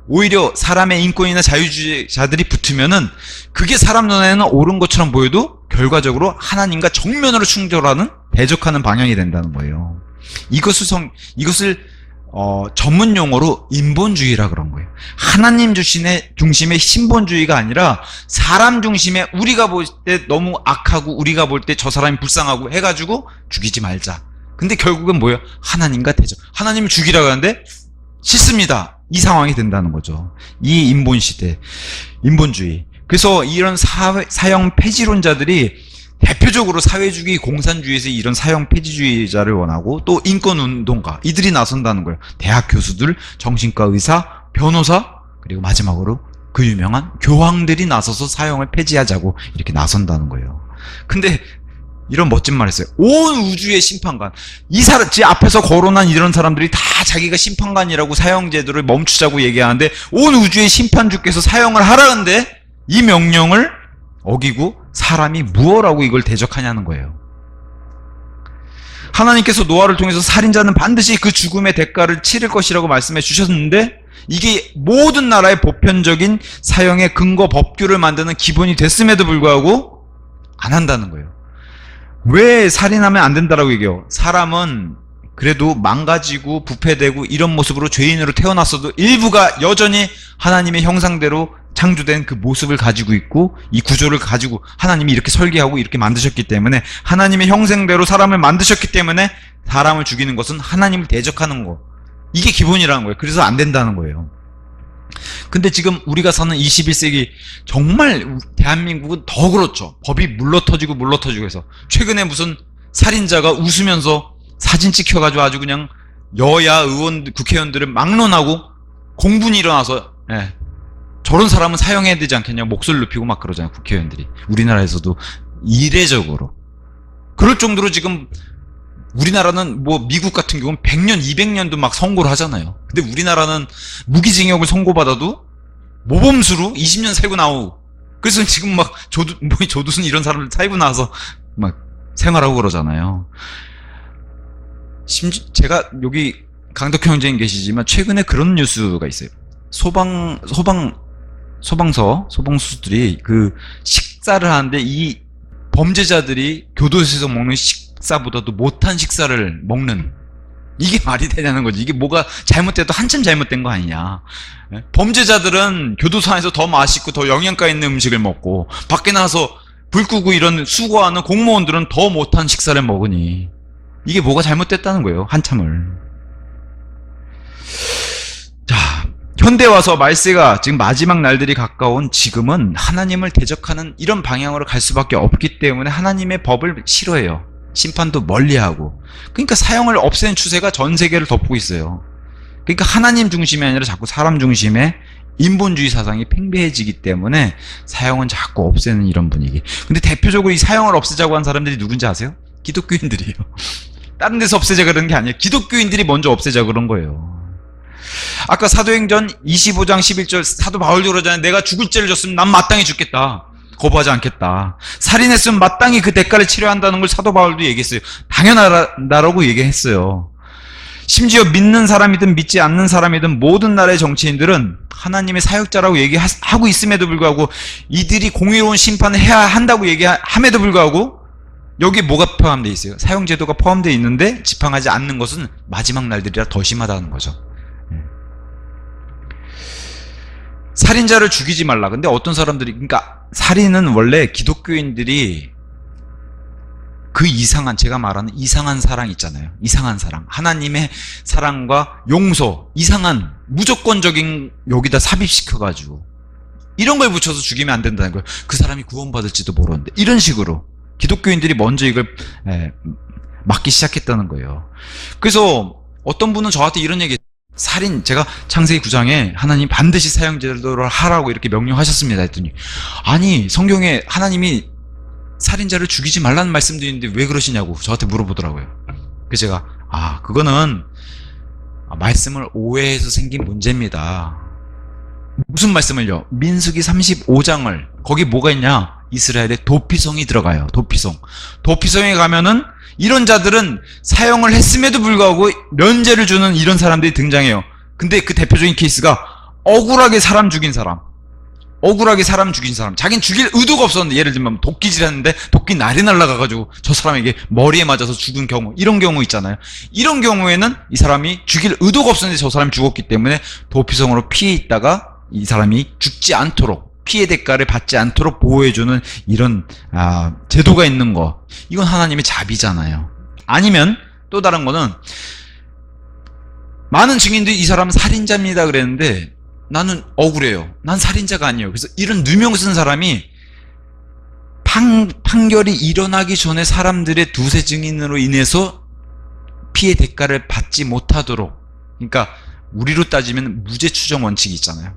오히려 사람의 인권이나 자유주의자들이 붙으면은 그게 사람 눈에는 옳은 것처럼 보여도 결과적으로 하나님과 정면으로 충돌하는, 대적하는 방향이 된다는 거예요. 이것을 전문 용어로 인본주의라 그런 거예요. 하나님 중심의 신본주의가 아니라 사람 중심의, 우리가 볼 때 너무 악하고 우리가 볼 때 저 사람이 불쌍하고 해가지고 죽이지 말자. 근데 결국은 뭐예요? 하나님과 대적. 하나님을 죽이라고 하는데 싫습니다. 이 상황이 된다는 거죠. 이 인본시대, 인본주의. 그래서 이런 사형 폐지론자들이 대표적으로 사회주의, 공산주의에서 이런 사형 폐지주의자를 원하고, 또 인권운동가, 이들이 나선다는 거예요. 대학 교수들, 정신과 의사, 변호사, 그리고 마지막으로 그 유명한 교황들이 나서서 사형을 폐지하자고 이렇게 나선다는 거예요. 근데 이런 멋진 말 했어요. 온 우주의 심판관. 제 앞에서 거론한 이런 사람들이 다 자기가 심판관이라고 사형제도를 멈추자고 얘기하는데, 온 우주의 심판주께서 사형을 하라는데 이 명령을 어기고 사람이 무엇라고 이걸 대적하냐는 거예요. 하나님께서 노아를 통해서 살인자는 반드시 그 죽음의 대가를 치를 것이라고 말씀해 주셨는데, 이게 모든 나라의 보편적인 사형의 근거 법규를 만드는 기본이 됐음에도 불구하고 안 한다는 거예요. 왜 살인하면 안 된다라고 얘기해요? 사람은 그래도 망가지고 부패되고 이런 모습으로 죄인으로 태어났어도 일부가 여전히 하나님의 형상대로 창조된 그 모습을 가지고 있고, 이 구조를 가지고 하나님이 이렇게 설계하고 이렇게 만드셨기 때문에, 하나님의 형상대로 사람을 만드셨기 때문에 사람을 죽이는 것은 하나님을 대적하는 거, 이게 기본이라는 거예요. 그래서 안 된다는 거예요. 근데 지금 우리가 사는 21세기 정말 대한민국은 더 그렇죠. 법이 물러터지고 해서 최근에 무슨 살인자가 웃으면서 사진 찍혀가지고 아주 그냥 여야 국회의원들을 막론하고 공분이 일어나서, 저런 사람은 사형해야 되지 않겠냐고 목소리를 높이고 막 그러잖아요, 국회의원들이. 우리나라에서도 이례적으로. 그럴 정도로 지금 우리나라는 뭐 미국 같은 경우는 100년, 200년도 막 선고를 하잖아요. 근데 우리나라는 무기징역을 선고받아도 모범수로 20년 살고 나오고, 그래서 지금 막 조두순 이런 사람들 살고 나와서 막 생활하고 그러잖아요. 제가 여기 강덕형 형제님 계시지만 최근에 그런 뉴스가 있어요. 소방수들이 그 식사를 하는데 이 범죄자들이 교도소에서 먹는 식사보다도 못한 식사를 먹는, 이게 말이 되냐는 거지. 이게 뭐가 잘못돼도 한참 잘못된 거 아니냐. 범죄자들은 교도소 안에서 더 맛있고 더 영양가 있는 음식을 먹고, 밖에 나가서 불 끄고 이런 수고하는 공무원들은 더 못한 식사를 먹으니 이게 뭐가 잘못됐다는 거예요, 한참을. 자, 현대 와서 말세가 지금 마지막 날들이 가까운 지금은 하나님을 대적하는 이런 방향으로 갈 수밖에 없기 때문에 하나님의 법을 싫어해요. 심판도 멀리하고. 그러니까 사형을 없애는 추세가 전 세계를 덮고 있어요. 그러니까 하나님 중심이 아니라 자꾸 사람 중심의 인본주의 사상이 팽배해지기 때문에 사형은 자꾸 없애는 이런 분위기. 근데 대표적으로 이 사형을 없애자고 한 사람들이 누군지 아세요? 기독교인들이에요. 다른 데서 없애자 그러는 게 아니에요. 기독교인들이 먼저 없애자 그런 거예요. 아까 사도행전 25장 11절 사도 바울도 그러잖아요. 내가 죽을 죄를 졌으면 난 마땅히 죽겠다. 거부하지 않겠다. 살인했으면 마땅히 그 대가를 치러야 한다는 걸 사도 바울도 얘기했어요. 당연하다라고 얘기했어요. 심지어 믿는 사람이든 믿지 않는 사람이든 모든 나라의 정치인들은 하나님의 사역자라고 얘기하고 있음에도 불구하고, 이들이 공의로운 심판을 해야 한다고 얘기함에도 불구하고 여기에 뭐가 포함되어 있어요? 사형제도가 포함되어 있는데 집행하지 않는 것은 마지막 날들이라 더 심하다는 거죠. 살인자를 죽이지 말라. 근데 어떤 사람들이, 그러니까 살인은 원래 기독교인들이 그 이상한, 제가 말하는 이상한 사랑 있잖아요. 이상한 사랑. 하나님의 사랑과 용서, 이상한 무조건적인 여기다 삽입시켜가지고 이런 걸 붙여서 죽이면 안 된다는 거예요. 그 사람이 구원받을지도 모르는데. 이런 식으로 기독교인들이 먼저 이걸 막기 시작했다는 거예요. 그래서 어떤 분은 저한테 이런 얘기, 살인, 제가 창세기 9장에 하나님 반드시 사형제도를 하라고 이렇게 명령하셨습니다 했더니, 아니 성경에 하나님이 살인자를 죽이지 말라는 말씀도 있는데 왜 그러시냐고 저한테 물어보더라고요. 그래서 제가 그거는 말씀을 오해해서 생긴 문제입니다. 무슨 말씀을요? 민수기 35장을, 거기 뭐가 있냐? 이스라엘의 도피성이 들어가요. 도피성에 가면은 이런 자들은 사형을 했음에도 불구하고 면죄를 주는 이런 사람들이 등장해요. 근데 그 대표적인 케이스가 억울하게 사람 죽인 사람. 자기는 죽일 의도가 없었는데, 예를 들면 도끼질 했는데 도끼 날이 날아가가지고 저 사람에게 머리에 맞아서 죽은 경우, 이런 경우 있잖아요. 이런 경우에는 이 사람이 죽일 의도가 없었는데 저 사람이 죽었기 때문에 도피성으로 피해 있다가 이 사람이 죽지 않도록, 피해 대가를 받지 않도록 보호해주는 이런 제도가 있는 거, 이건 하나님의 자비잖아요. 아니면 또 다른 거는, 많은 증인들이 이 사람은 살인자입니다 그랬는데 나는 억울해요. 난 살인자가 아니에요. 그래서 이런 누명 쓴 사람이 판결이 일어나기 전에 사람들의 두세 증인으로 인해서 피해 대가를 받지 못하도록, 그러니까 우리로 따지면 무죄 추정 원칙이 있잖아요.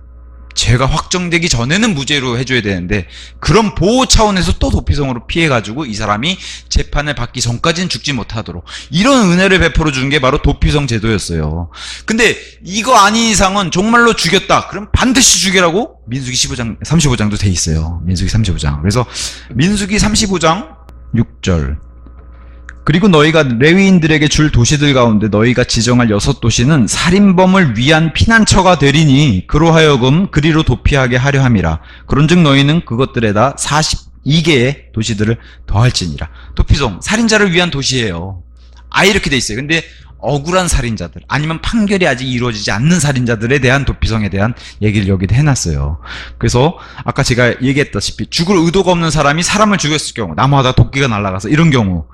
죄가 확정되기 전에는 무죄로 해줘야 되는데, 그런 보호 차원에서 또 도피성으로 피해가지고 이 사람이 재판을 받기 전까지는 죽지 못하도록 이런 은혜를 베풀어 준 게 바로 도피성 제도였어요. 근데 이거 아닌 이상은 정말로 죽였다, 그럼 반드시 죽이라고 민수기 35장도 돼 있어요. 민수기 35장. 그래서 민수기 35장 6절, 그리고 너희가 레위인들에게 줄 도시들 가운데 너희가 지정할 6도시는 살인범을 위한 피난처가 되리니 그로하여금 그리로 도피하게 하려 함이라. 그런즉 너희는 그것들에다 42개의 도시들을 더할지니라. 도피성, 살인자를 위한 도시예요. 이렇게 돼 있어요. 근데 억울한 살인자들, 아니면 판결이 아직 이루어지지 않는 살인자들에 대한 도피성에 대한 얘기를 여기다 해놨어요. 그래서 아까 제가 얘기했다시피 죽을 의도가 없는 사람이 사람을 죽였을 경우, 나무하다 도끼가 날아가서 이런 경우,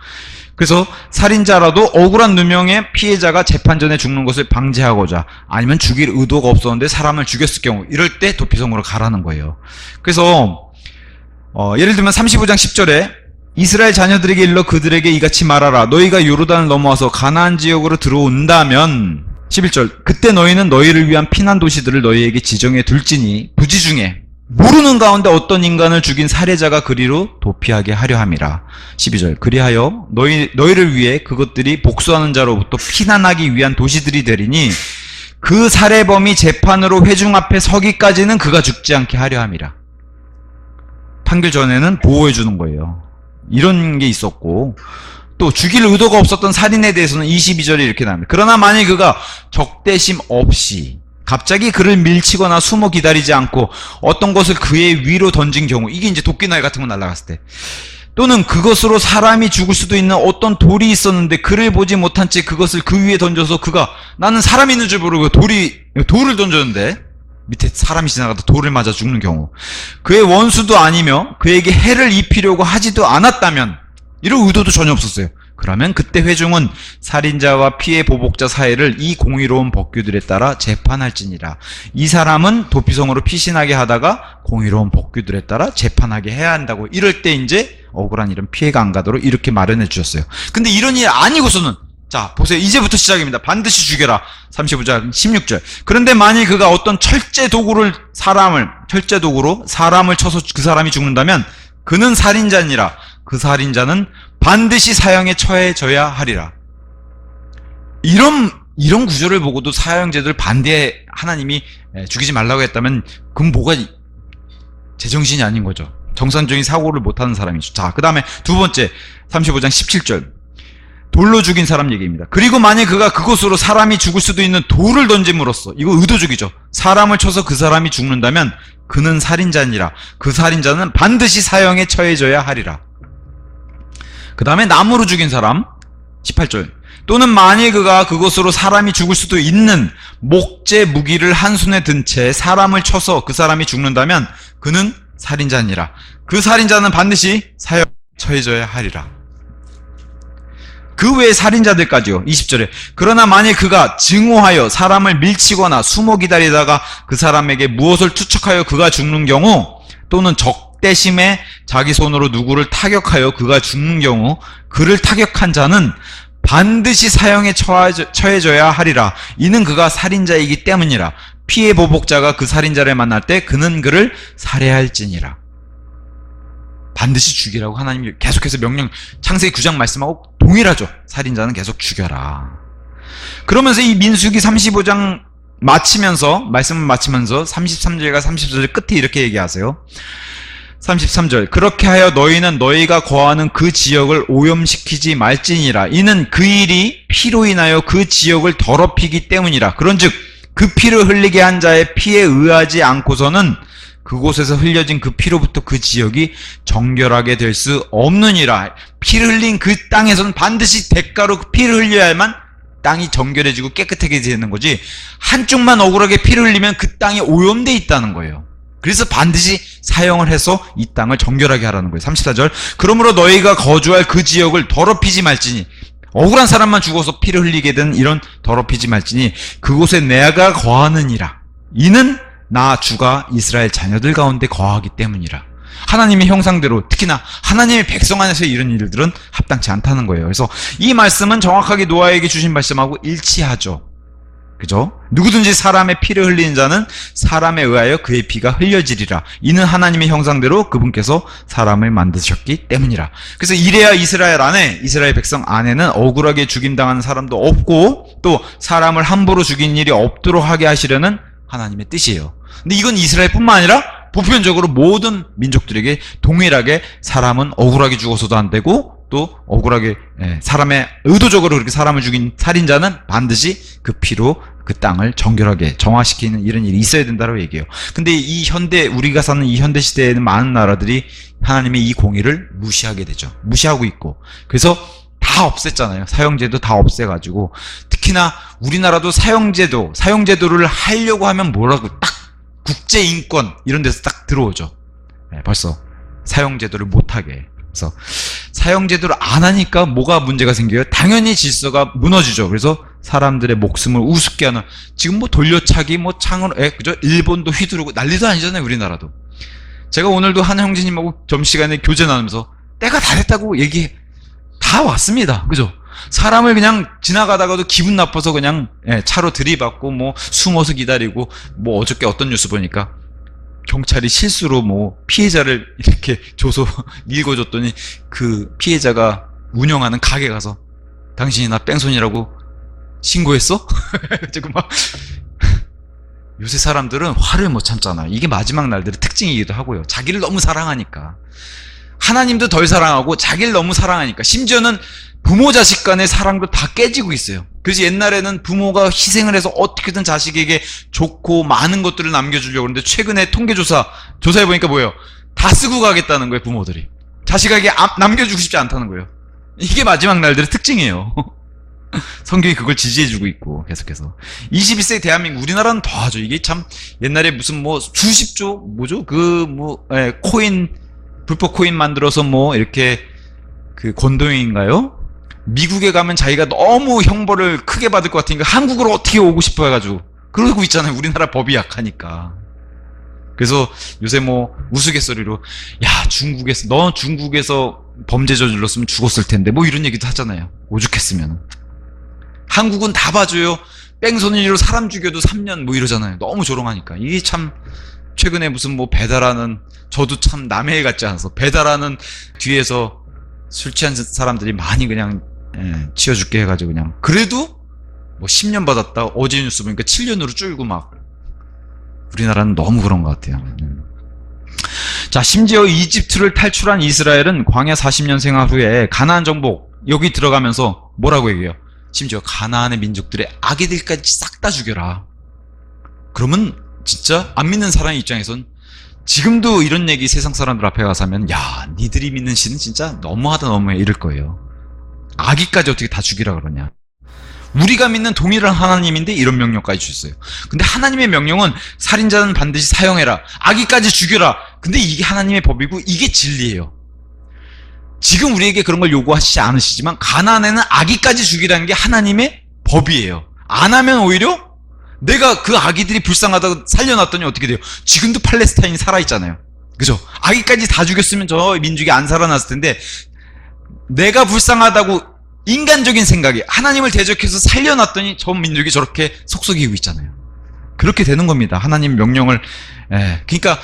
그래서 살인자라도 억울한 누명의 피해자가 재판 전에 죽는 것을 방지하고자, 아니면 죽일 의도가 없었는데 사람을 죽였을 경우, 이럴 때 도피성으로 가라는 거예요. 그래서 예를 들면 35장 10절에 이스라엘 자녀들에게 일러 그들에게 이같이 말하라. 너희가 요르단을 넘어와서 가나안 지역으로 들어온다면, 11절, 그때 너희는 너희를 위한 피난 도시들을 너희에게 지정해 둘지니 부지 중에 모르는 가운데 어떤 인간을 죽인 살해자가 그리로 도피하게 하려 함이라. 12절, 그리하여 너희를 위해 그것들이 복수하는 자로부터 피난하기 위한 도시들이 되리니 그 살해범이 재판으로 회중 앞에 서기까지는 그가 죽지 않게 하려 함이라. 판결 전에는 보호해 주는 거예요. 이런 게 있었고, 또 죽일 의도가 없었던 살인에 대해서는 22절에 이렇게 나옵니다. 그러나 만일 그가 적대심 없이 갑자기 그를 밀치거나 숨어 기다리지 않고 어떤 것을 그의 위로 던진 경우, 이게 이제 도끼날 같은 거 날아갔을 때, 또는 그것으로 사람이 죽을 수도 있는 어떤 돌이 있었는데 그를 보지 못한 채 그것을 그 위에 던져서 그가, 나는 사람이 있는 줄 모르고 돌을 던졌는데 밑에 사람이 지나가다 돌을 맞아 죽는 경우, 그의 원수도 아니며 그에게 해를 입히려고 하지도 않았다면, 이런 의도도 전혀 없었어요. 그러면 그때 회중은 살인자와 피해 보복자 사이를 이 공의로운 법규들에 따라 재판할지니라. 이 사람은 도피성으로 피신하게 하다가 공의로운 법규들에 따라 재판하게 해야 한다고. 이럴 때 이제 억울한 이런 피해가 안 가도록 이렇게 마련해 주셨어요. 근데 이런 일 아니고서는, 자 보세요, 이제부터 시작입니다. 반드시 죽여라. 35장 16절, 그런데 만일 그가 어떤 철제 도구로 사람을 쳐서 그 사람이 죽는다면 그는 살인자니라. 그 살인자는 반드시 사형에 처해져야 하리라. 이런 구조를 보고도 사형제도를 반대해 하나님이 죽이지 말라고 했다면 그건 뭐가 제정신이 아닌 거죠. 정상적인 사고를 못하는 사람이죠. 자, 그 다음에 두 번째 35장 17절, 돌로 죽인 사람 얘기입니다. 그리고 만약 그가 그곳으로 사람이 죽을 수도 있는 돌을 던짐으로써, 이거 의도적이죠, 사람을 쳐서 그 사람이 죽는다면 그는 살인자니라. 그 살인자는 반드시 사형에 처해져야 하리라. 그 다음에 나무로 죽인 사람 18절, 또는 만일 그가 그것으로 사람이 죽을 수도 있는 목재 무기를 한 손에 든 채 사람을 쳐서 그 사람이 죽는다면 그는 살인자니라. 그 살인자는 반드시 사형에 처해져야 하리라. 그 외의 살인자들까지요. 20절에 그러나 만일 그가 증오하여 사람을 밀치거나 숨어 기다리다가 그 사람에게 무엇을 투척하여 그가 죽는 경우, 또는 적대심에 자기 손으로 누구를 타격하여 그가 죽는 경우 그를 타격한 자는 반드시 사형에 처해져야 하리라. 이는 그가 살인자이기 때문이라. 피해 보복자가 그 살인자를 만날 때 그는 그를 살해할지니라. 반드시 죽이라고 하나님이 계속해서 명령, 창세기 9장 말씀하고 동일하죠. 살인자는 계속 죽여라. 그러면서 이 민수기 35장 말씀을 마치면서 33절과 34절 끝에 이렇게 얘기하세요. 33절 그렇게 하여 너희는 너희가 거하는 그 지역을 오염시키지 말지니라. 이는 그 일이 피로 인하여 그 지역을 더럽히기 때문이라. 그런즉 그 피를 흘리게 한 자의 피에 의하지 않고서는 그곳에서 흘려진 그 피로부터 그 지역이 정결하게 될 수 없느니라. 피를 흘린 그 땅에서는 반드시 대가로 그 피를 흘려야만 땅이 정결해지고 깨끗하게 되는 거지, 한쪽만 억울하게 피를 흘리면 그 땅이 오염돼 있다는 거예요. 그래서 반드시 사형을 해서 이 땅을 정결하게 하라는 거예요. 34절 그러므로 너희가 거주할 그 지역을 더럽히지 말지니, 억울한 사람만 죽어서 피를 흘리게 된 이런 더럽히지 말지니 그곳에 내가 거하느니라. 이는 나 주가 이스라엘 자녀들 가운데 거하기 때문이라. 하나님의 형상대로, 특히나 하나님의 백성 안에서 이런 일들은 합당치 않다는 거예요. 그래서 이 말씀은 정확하게 노아에게 주신 말씀하고 일치하죠. 그죠? 누구든지 사람의 피를 흘리는 자는 사람에 의하여 그의 피가 흘려지리라. 이는 하나님의 형상대로 그분께서 사람을 만드셨기 때문이라. 그래서 이래야 이스라엘 안에, 이스라엘 백성 안에는 억울하게 죽임당하는 사람도 없고, 또 사람을 함부로 죽인 일이 없도록 하게 하시려는 하나님의 뜻이에요. 근데 이건 이스라엘뿐만 아니라 보편적으로 모든 민족들에게 동일하게 사람은 억울하게 죽어서도 안 되고, 또 억울하게 사람의 의도적으로 그렇게 사람을 죽인 살인자는 반드시 그 피로 그 땅을 정결하게 정화시키는 이런 일이 있어야 된다고 얘기해요. 근데 이 현대, 우리가 사는 이 현대 시대에는 많은 나라들이 하나님의 이 공의를 무시하게 되죠. 무시하고 있고, 그래서 다 없앴잖아요. 사형제도 다 없애가지고, 특히나 우리나라도 사형제도를 하려고 하면 뭐라고 딱 국제인권 이런 데서 딱 들어오죠. 벌써 사형제도를 못하게. 그래서 사형제도를 안 하니까 뭐가 문제가 생겨요? 당연히 질서가 무너지죠. 그래서 사람들의 목숨을 우습게 하는, 지금 뭐 돌려차기, 뭐 창으로, 그죠? 일본도 휘두르고 난리도 아니잖아요, 우리나라도. 제가 오늘도 한 형제님하고 점심시간에 교제 나누면서 때가 다 됐다고 얘기 다 왔습니다. 그죠? 사람을 그냥 지나가다가도 기분 나빠서 그냥 차로 들이받고 뭐 숨어서 기다리고, 뭐 어저께 어떤 뉴스 보니까 경찰이 실수로 뭐 피해자를 이렇게 줘서 읽어줬더니 그 피해자가 운영하는 가게 가서 당신이 나 뺑소니라고 신고했어? 지금 막 요새 사람들은 화를 못 참잖아. 이게 마지막 날들의 특징이기도 하고요. 자기를 너무 사랑하니까. 하나님도 덜 사랑하고 자기를 너무 사랑하니까. 심지어는 부모 자식 간의 사랑도 다 깨지고 있어요. 그래서 옛날에는 부모가 희생을 해서 어떻게든 자식에게 좋고 많은 것들을 남겨주려고 하는데, 최근에 조사해보니까 뭐예요? 다 쓰고 가겠다는 거예요, 부모들이. 자식에게 남겨주고 싶지 않다는 거예요. 이게 마지막 날들의 특징이에요. 성경이 그걸 지지해주고 있고, 계속해서. 21세기 대한민국, 우리나라는 더 하죠. 이게 참, 옛날에 무슨 뭐 수십조, 불법 코인 만들어서 뭐, 이렇게, 권동인가요? 미국에 가면 자기가 너무 형벌을 크게 받을 것 같으니까 한국으로 어떻게 오고 싶어 해가지고 그러고 있잖아요. 우리나라 법이 약하니까. 그래서 요새 뭐 우스갯소리로, 야, 너 중국에서 범죄 저질렀으면 죽었을 텐데, 뭐 이런 얘기도 하잖아요. 오죽했으면. 한국은 다 봐줘요. 뺑소니로 사람 죽여도 3년 뭐 이러잖아요. 너무 조롱하니까. 이게 참, 최근에 무슨 뭐 배달하는, 저도 참 남의 애 같지 않아서, 배달하는 뒤에서 술 취한 사람들이 많이 그냥 치워줄게 해가지고, 그냥 그래도 뭐 10년 받았다, 어제 뉴스 보니까 7년으로 줄고, 막 우리나라는 너무 그런 것 같아요. 자, 심지어 이집트를 탈출한 이스라엘은 광야 40년 생활 후에 가나안 정복 여기 들어가면서 뭐라고 얘기해요? 심지어 가나안의 민족들의 아기들까지 싹 다 죽여라. 그러면 진짜 안 믿는 사람 입장에선, 지금도 이런 얘기 세상 사람들 앞에 가서 하면, 야, 니들이 믿는 신은 진짜 너무하다 너무해 이럴 거예요. 아기까지 어떻게 다 죽이라 그러냐. 우리가 믿는 동일한 하나님인데 이런 명령까지 주셨어요. 근데 하나님의 명령은 살인자는 반드시 사형해라, 아기까지 죽여라. 근데 이게 하나님의 법이고 이게 진리예요. 지금 우리에게 그런 걸 요구하시지 않으시지만 가나안에는 아기까지 죽이라는 게 하나님의 법이에요. 안 하면 오히려 내가 그 아기들이 불쌍하다고 살려놨더니 어떻게 돼요? 지금도 팔레스타인이 살아있잖아요. 그죠? 아기까지 다 죽였으면 저 민족이 안 살아났을 텐데, 내가 불쌍하다고 인간적인 생각에 하나님을 대적해서 살려놨더니 저 민족이 저렇게 속썩이고 있잖아요. 그렇게 되는 겁니다. 하나님 명령을. 그러니까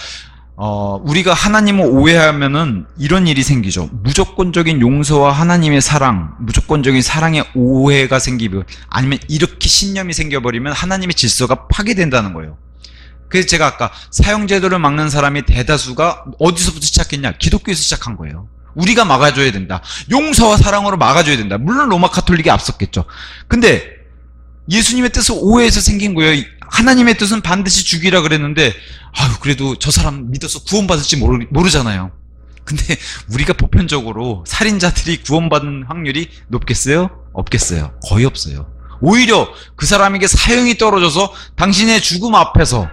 우리가 하나님을 오해하면은 이런 일이 생기죠. 무조건적인 용서와 하나님의 사랑, 무조건적인 사랑의 오해가 생기면, 아니면 이렇게 신념이 생겨버리면 하나님의 질서가 파괴된다는 거예요. 그래서 제가 아까 사형제도를 막는 사람이 대다수가 어디서부터 시작했냐? 기독교에서 시작한 거예요. 우리가 막아줘야 된다. 용서와 사랑으로 막아줘야 된다. 물론 로마 카톨릭이 앞섰겠죠. 근데 예수님의 뜻을 오해해서 생긴 거예요. 하나님의 뜻은 반드시 죽이라 그랬는데, 그래도 저 사람 믿어서 구원받을지 모르잖아요. 근데 우리가 보편적으로 살인자들이 구원받는 확률이 높겠어요? 없겠어요? 거의 없어요. 오히려 그 사람에게 사형이 떨어져서 당신의 죽음 앞에서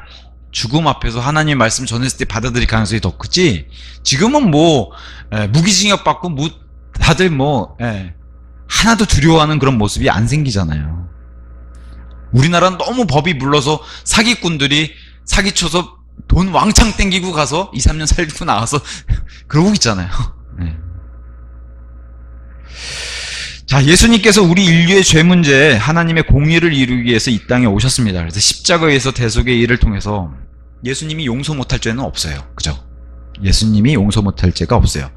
하나님의 말씀 전했을 때 받아들일 가능성이 더 크지. 지금은 무기징역 받고 다들 하나도 두려워하는 그런 모습이 안 생기잖아요. 우리나라는 너무 법이 물러서 사기꾼들이 사기쳐서 돈 왕창 땡기고 가서 2, 3년 살고 나와서 그러고 있잖아요. 자, 예수님께서 우리 인류의 죄 문제에 하나님의 공의를 이루기 위해서 이 땅에 오셨습니다. 그래서 십자가에서 대속의 일을 통해서 예수님이 용서 못할 죄는 없어요. 그죠? 예수님이 용서 못할 죄가 없어요.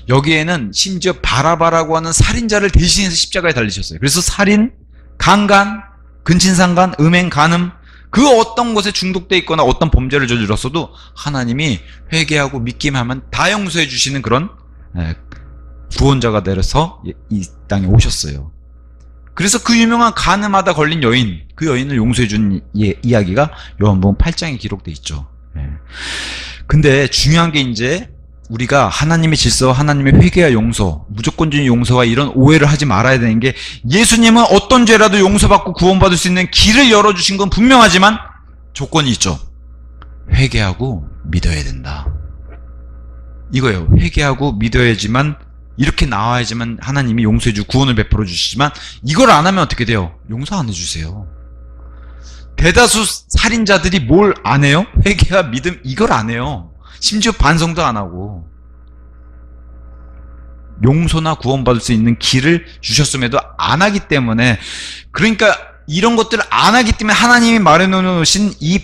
여기에는 심지어 바라바라고 하는 살인자를 대신해서 십자가에 달리셨어요. 그래서 살인, 강간, 근친상간, 음행, 간음, 그 어떤 것에 중독돼 있거나 어떤 범죄를 저질렀어도 하나님이 회개하고 믿기만 하면 다 용서해 주시는 그런 구원자가 되어서 이 땅에 오셨어요. 그래서 그 유명한 간음하다 걸린 여인, 그 여인을 용서해 준 이야기가 요한복음 8장에 기록돼 있죠. 근데 중요한 게 이제 우리가 하나님의 질서와 하나님의 회개와 용서, 무조건적인 용서와 이런 오해를 하지 말아야 되는 게, 예수님은 어떤 죄라도 용서받고 구원받을 수 있는 길을 열어주신 건 분명하지만 조건이 있죠. 회개하고 믿어야 된다. 이거예요. 회개하고 믿어야지만, 이렇게 나와야지만 하나님이 용서해주고 구원을 베풀어 주시지만, 이걸 안 하면 어떻게 돼요? 용서 안 해주세요. 대다수 살인자들이 뭘 안 해요? 회개와 믿음, 이걸 안 해요. 심지어 반성도 안 하고. 용서나 구원받을 수 있는 길을 주셨음에도 안 하기 때문에, 그러니까 이런 것들을 안 하기 때문에 하나님이 마련해놓으신 이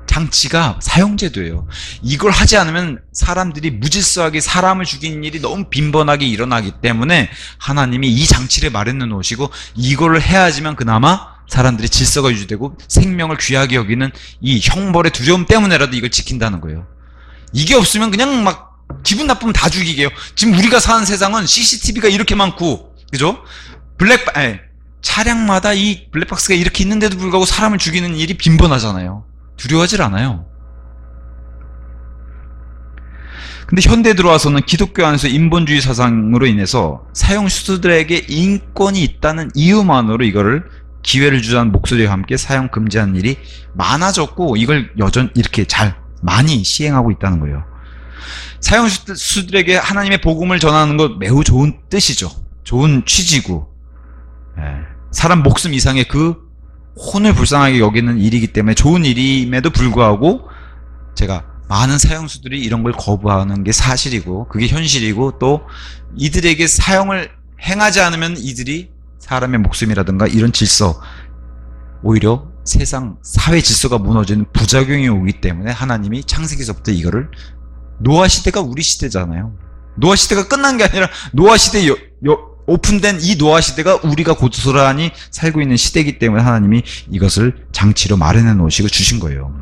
장치가 사형제도예요. 이걸 하지 않으면 사람들이 무질서하게 사람을 죽이는 일이 너무 빈번하게 일어나기 때문에 하나님이 이 장치를 마련해 놓으시고, 이거를 해야지만 그나마 사람들이 질서가 유지되고 생명을 귀하게 여기는 이 형벌의 두려움 때문에라도 이걸 지킨다는 거예요. 이게 없으면 그냥 막 기분 나쁘면 다 죽이게요. 지금 우리가 사는 세상은 CCTV가 이렇게 많고, 그죠? 차량마다 이 블랙박스가 이렇게 있는데도 불구하고 사람을 죽이는 일이 빈번하잖아요. 두려워하질 않아요. 근데 현대에 들어와서는 기독교 안에서 인본주의 사상으로 인해서 사형수들에게 인권이 있다는 이유만으로 이거를 기회를 주자는 목소리와 함께 사형 금지하는 일이 많아졌고, 이걸 여전히 이렇게 많이 시행하고 있다는 거예요. 사형수들에게 하나님의 복음을 전하는 것 매우 좋은 뜻이죠. 좋은 취지고, 사람 목숨 이상의 그 혼을 불쌍하게 여기는 일이기 때문에 좋은 일임에도 불구하고, 제가 많은 사형수들이 이런 걸 거부하는 게 사실이고, 그게 현실이고, 또 이들에게 사형을 행하지 않으면 이들이 사람의 목숨이라든가 이런 질서, 오히려 세상 사회 질서가 무너지는 부작용이 오기 때문에 하나님이 창세기서부터 이거를, 노아 시대가 우리 시대잖아요. 노아 시대가 끝난 게 아니라 노아 시대 오픈된 이 노아 시대가 우리가 고스란히 살고 있는 시대이기 때문에 하나님이 이것을 장치로 마련해 놓으시고 주신 거예요.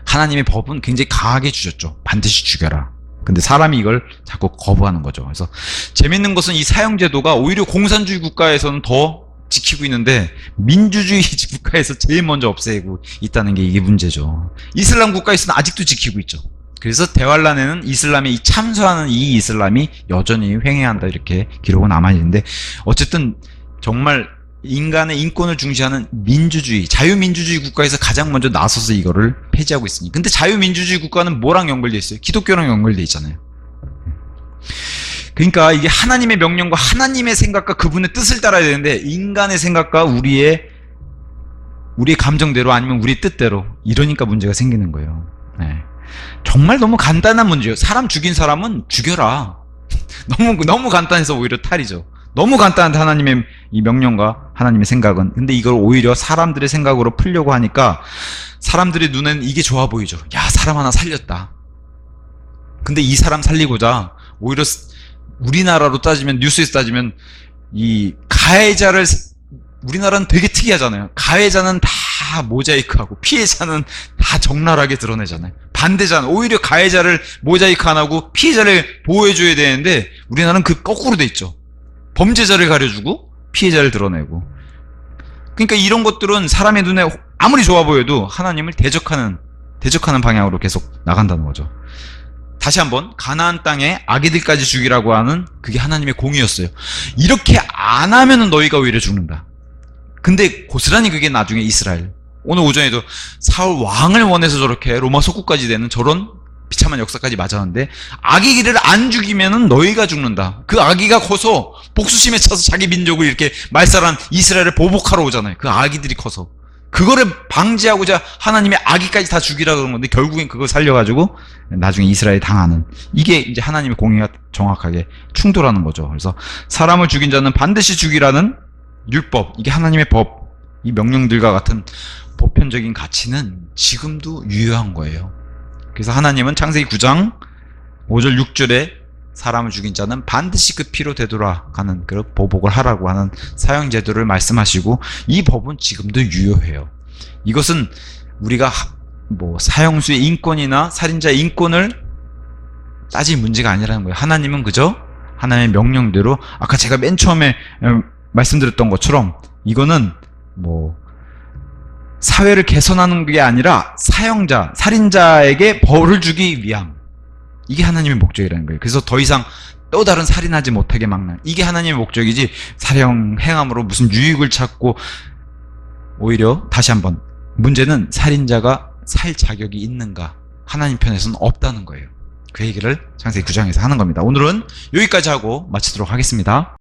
하나님의 법은 굉장히 강하게 주셨죠. 반드시 죽여라. 근데 사람이 이걸 자꾸 거부하는 거죠. 그래서 재밌는 것은 이 사형제도가 오히려 공산주의 국가에서는 더 지키고 있는데, 민주주의 국가에서 제일 먼저 없애고 있다는 게 이게 문제죠. 이슬람 국가에서는 아직도 지키고 있죠. 그래서 대환란에는 이슬람이 참소하는 이 이슬람이 여전히 횡행한다 이렇게 기록은 남아있는데, 어쨌든 정말 인간의 인권을 중시하는 민주주의, 자유민주주의 국가에서 가장 먼저 나서서 이거를 폐지하고 있으니. 근데 자유민주주의 국가는 뭐랑 연결돼 있어요? 기독교랑 연결돼 있잖아요. 그러니까 이게 하나님의 명령과 하나님의 생각과 그분의 뜻을 따라야 되는데, 인간의 생각과 우리의 감정대로 아니면 우리 뜻대로, 이러니까 문제가 생기는 거예요. 네. 정말 너무 간단한 문제예요. 사람 죽인 사람은 죽여라. 너무 간단해서 오히려 탈이죠. 너무 간단한 하나님의 이 명령과 하나님의 생각은. 근데 이걸 오히려 사람들의 생각으로 풀려고 하니까 사람들의 눈에는 이게 좋아 보이죠. 야, 사람 하나 살렸다. 근데 이 사람 살리고자 오히려 우리나라로 따지면, 뉴스에서 따지면 이 가해자를, 우리나라는 되게 특이하잖아요. 가해자는 다 모자이크하고 피해자는 다 적나라하게 드러내잖아요. 반대잖아요. 오히려 가해자를 모자이크 안 하고 피해자를 보호해줘야 되는데 우리나라는 그 거꾸로 돼 있죠. 범죄자를 가려주고 피해자를 드러내고. 그러니까 이런 것들은 사람의 눈에 아무리 좋아 보여도 하나님을 대적하는 방향으로 계속 나간다는 거죠. 다시 한번, 가나안 땅에 아기들까지 죽이라고 하는 그게 하나님의 공의였어요. 이렇게 안 하면은 너희가 오히려 죽는다. 근데 고스란히 그게 나중에 이스라엘, 오늘 오전에도 사울 왕을 원해서 저렇게 로마 속국까지 되는 저런 비참한 역사까지 맞았는데, 아기를 안 죽이면은 너희가 죽는다. 그 아기가 커서 복수심에 차서 자기 민족을 이렇게 말살한 이스라엘을 보복하러 오잖아요. 그 아기들이 커서. 그거를 방지하고자 하나님의 아기까지 다 죽이라 그런 건데, 결국엔 그걸 살려가지고 나중에 이스라엘이 당하는, 이게 이제 하나님의 공의가 정확하게 충돌하는 거죠. 그래서 사람을 죽인 자는 반드시 죽이라는 율법, 이게 하나님의 법, 이 명령들과 같은 보편적인 가치는 지금도 유효한 거예요. 그래서 하나님은 창세기 9장 5절 6절에 사람을 죽인 자는 반드시 그 피로 되돌아가는 그 보복을 하라고 하는 사형제도를 말씀하시고, 이 법은 지금도 유효해요. 이것은 우리가 뭐 사형수의 인권이나 살인자의 인권을 따질 문제가 아니라는 거예요. 하나님은 그저 하나님의 명령대로, 아까 제가 맨 처음에 말씀드렸던 것처럼 이거는 뭐 사회를 개선하는 게 아니라 사형자, 살인자에게 벌을 주기 위함, 이게 하나님의 목적이라는 거예요. 그래서 더 이상 또 다른 살인하지 못하게 막는, 이게 하나님의 목적이지, 사형 행함으로 무슨 유익을 찾고. 오히려 다시 한번, 문제는 살인자가 살 자격이 있는가, 하나님 편에서는 없다는 거예요. 그 얘기를 창세기 9장에서 하는 겁니다. 오늘은 여기까지 하고 마치도록 하겠습니다.